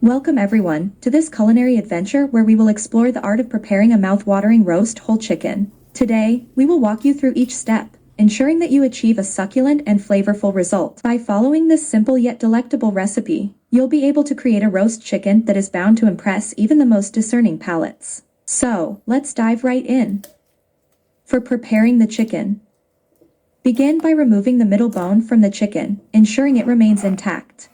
Welcome everyone to this culinary adventure where we will explore the art of preparing a mouth-watering roast whole chicken. Today, we will walk you through each step, ensuring that you achieve a succulent and flavorful result. By following this simple yet delectable recipe, you'll be able to create a roast chicken that is bound to impress even the most discerning palates. So, let's dive right in. For preparing the chicken, begin by removing the middle bone from the chicken, ensuring it remains intact.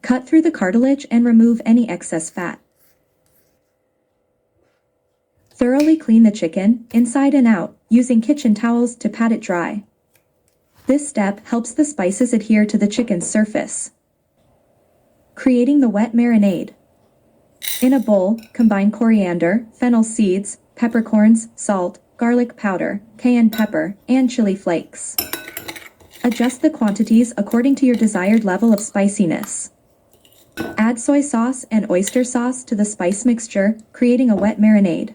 Cut through the cartilage and remove any excess fat. Thoroughly clean the chicken, inside and out, using kitchen towels to pat it dry. This step helps the spices adhere to the chicken's surface. Creating the wet marinade. In a bowl, combine coriander, fennel seeds, peppercorns, salt, garlic powder, cayenne pepper, and chili flakes. Adjust the quantities according to your desired level of spiciness. Add soy sauce and oyster sauce to the spice mixture, creating a wet marinade.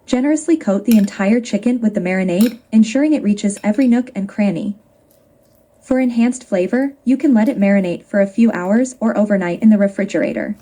Generously coat the entire chicken with the marinade, ensuring it reaches every nook and cranny. For enhanced flavor, you can let it marinate for a few hours or overnight in the refrigerator.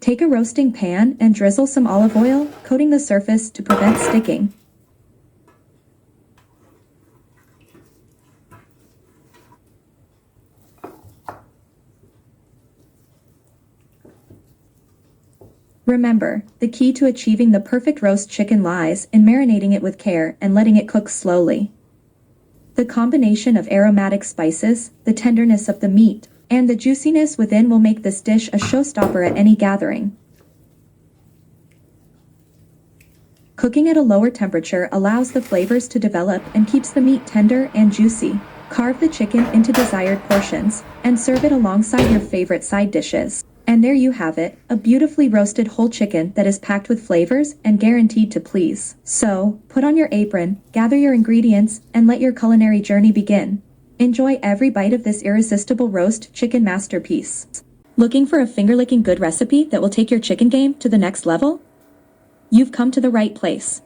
Take a roasting pan and drizzle some olive oil, coating the surface to prevent sticking. Remember, the key to achieving the perfect roast chicken lies in marinating it with care and letting it cook slowly. The combination of aromatic spices, the tenderness of the meat, and the juiciness within will make this dish a showstopper at any gathering. Cooking at a lower temperature allows the flavors to develop and keeps the meat tender and juicy. Carve the chicken into desired portions, and serve it alongside your favorite side dishes. And there you have it, a beautifully roasted whole chicken that is packed with flavors and guaranteed to please. So, put on your apron, gather your ingredients, and let your culinary journey begin. Enjoy every bite of this irresistible roast chicken masterpiece. Looking for a finger-licking good recipe that will take your chicken game to the next level? You've come to the right place.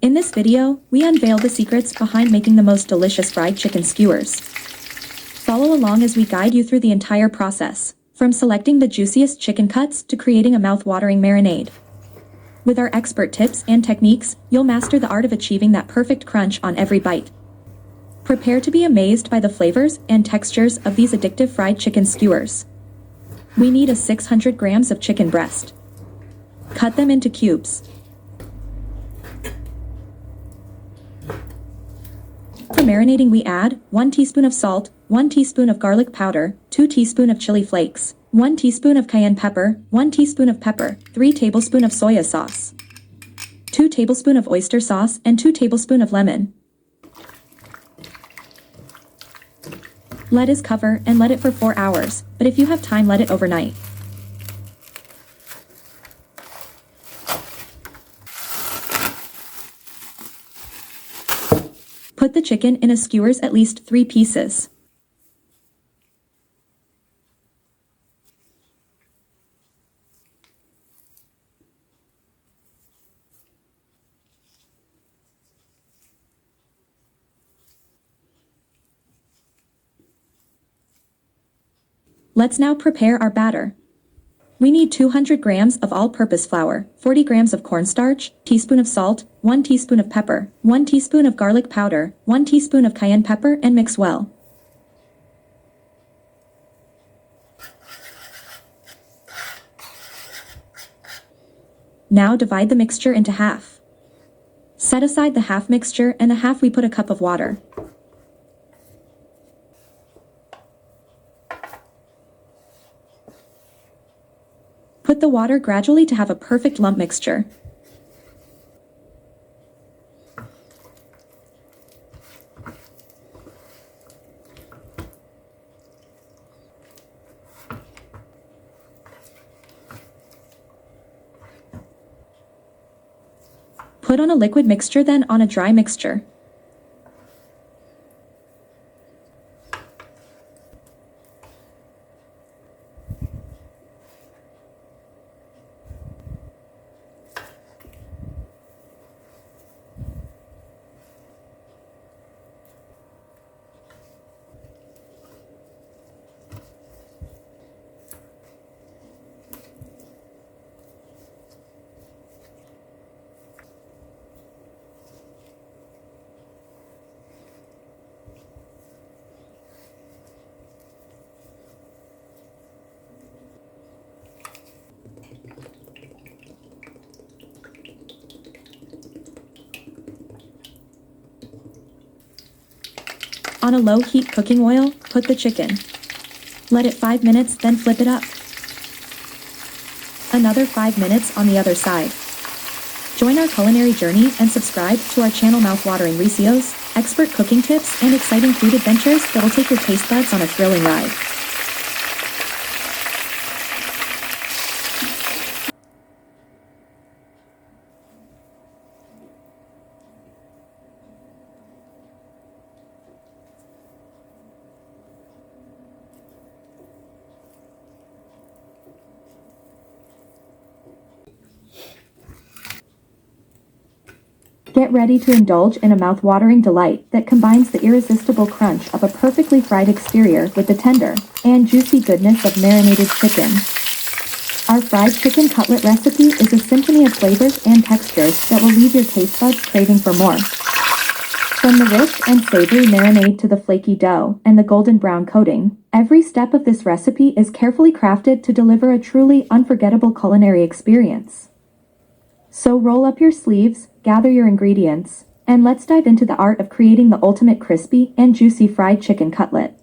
In this video, we unveil the secrets behind making the most delicious fried chicken skewers. Follow along as we guide you through the entire process, from selecting the juiciest chicken cuts to creating a mouth-watering marinade. With our expert tips and techniques, you'll master the art of achieving that perfect crunch on every bite. Prepare to be amazed by the flavors and textures of these addictive fried chicken skewers. We need 600 grams of chicken breast. Cut them into cubes. For marinating, we add 1 teaspoon of salt, 1 teaspoon of garlic powder, 2 teaspoons of chili flakes, 1 teaspoon of cayenne pepper, 1 teaspoon of pepper, 3 tablespoons of soy sauce, 2 tablespoons of oyster sauce, and 2 tablespoons of lemon. Let us cover and let it for 4 hours, but if you have time, let it overnight. Put the chicken in a skewers at least 3 pieces. Let's now prepare our batter. We need 200 grams of all-purpose flour, 40 grams of cornstarch, teaspoon of salt, 1 teaspoon of pepper, 1 teaspoon of garlic powder, 1 teaspoon of cayenne pepper, and mix well. Now divide the mixture into half. Set aside the half mixture and the half we put a cup of water. Put the water gradually to have a perfect lump mixture. Put on a liquid mixture, then on a dry mixture. On a low-heat cooking oil, put the chicken. Let it 5 minutes, then flip it up. Another 5 minutes on the other side. Join our culinary journey and subscribe to our channel Mouthwatering Recipes, expert cooking tips, and exciting food adventures that will take your taste buds on a thrilling ride. Get ready to indulge in a mouth-watering delight that combines the irresistible crunch of a perfectly fried exterior with the tender and juicy goodness of marinated chicken. Our fried chicken cutlet recipe is a symphony of flavors and textures that will leave your taste buds craving for more. From the rich and savory marinade to the flaky dough and the golden brown coating, every step of this recipe is carefully crafted to deliver a truly unforgettable culinary experience. So roll up your sleeves, gather your ingredients, and let's dive into the art of creating the ultimate crispy and juicy fried chicken cutlet.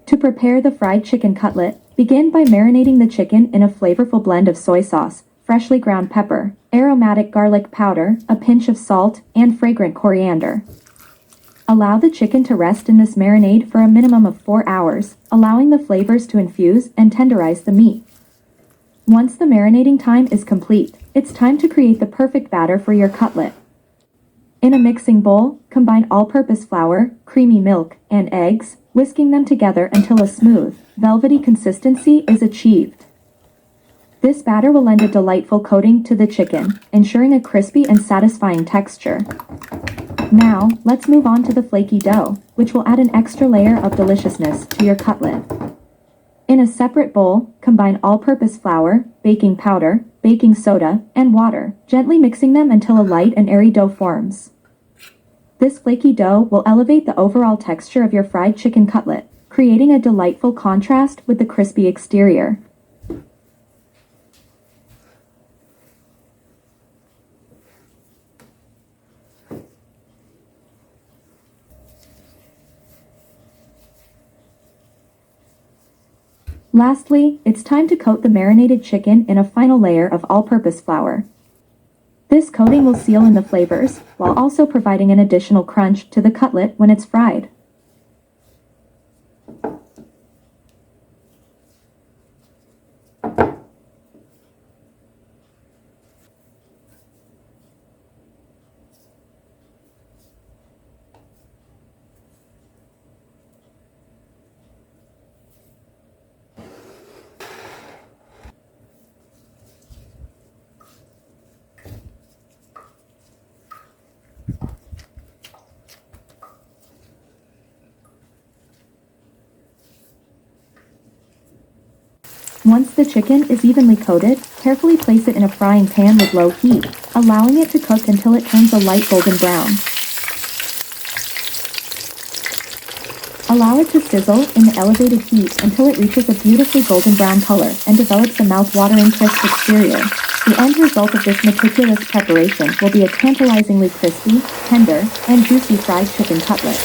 To prepare the fried chicken cutlet, begin by marinating the chicken in a flavorful blend of soy sauce, freshly ground pepper, aromatic garlic powder, a pinch of salt, and fragrant coriander. Allow the chicken to rest in this marinade for a minimum of 4 hours, allowing the flavors to infuse and tenderize the meat. Once the marinating time is complete, it's time to create the perfect batter for your cutlet. In a mixing bowl, combine all-purpose flour, creamy milk, and eggs, whisking them together until a smooth, velvety consistency is achieved. This batter will lend a delightful coating to the chicken, ensuring a crispy and satisfying texture. Now, let's move on to the flaky dough, which will add an extra layer of deliciousness to your cutlet. In a separate bowl, combine all-purpose flour, baking powder, baking soda, and water, gently mixing them until a light and airy dough forms. This flaky dough will elevate the overall texture of your fried chicken cutlet, creating a delightful contrast with the crispy exterior. Lastly, it's time to coat the marinated chicken in a final layer of all-purpose flour. This coating will seal in the flavors, while also providing an additional crunch to the cutlet when it's fried. Once the chicken is evenly coated, carefully place it in a frying pan with low heat, allowing it to cook until it turns a light golden brown. Allow it to sizzle in the elevated heat until it reaches a beautifully golden brown color and develops a mouth-watering crisp exterior. The end result of this meticulous preparation will be a tantalizingly crispy, tender, and juicy fried chicken cutlet.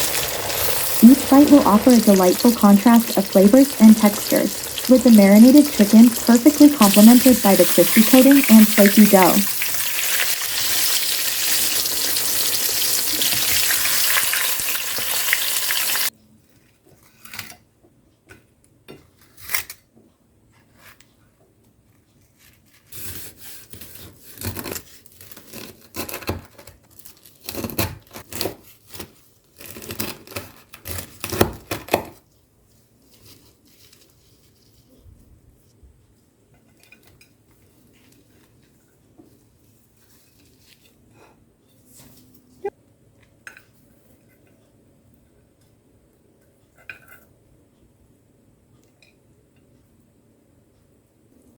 Each bite will offer a delightful contrast of flavors and textures, with the marinated chicken perfectly complemented by the crispy coating and flaky dough.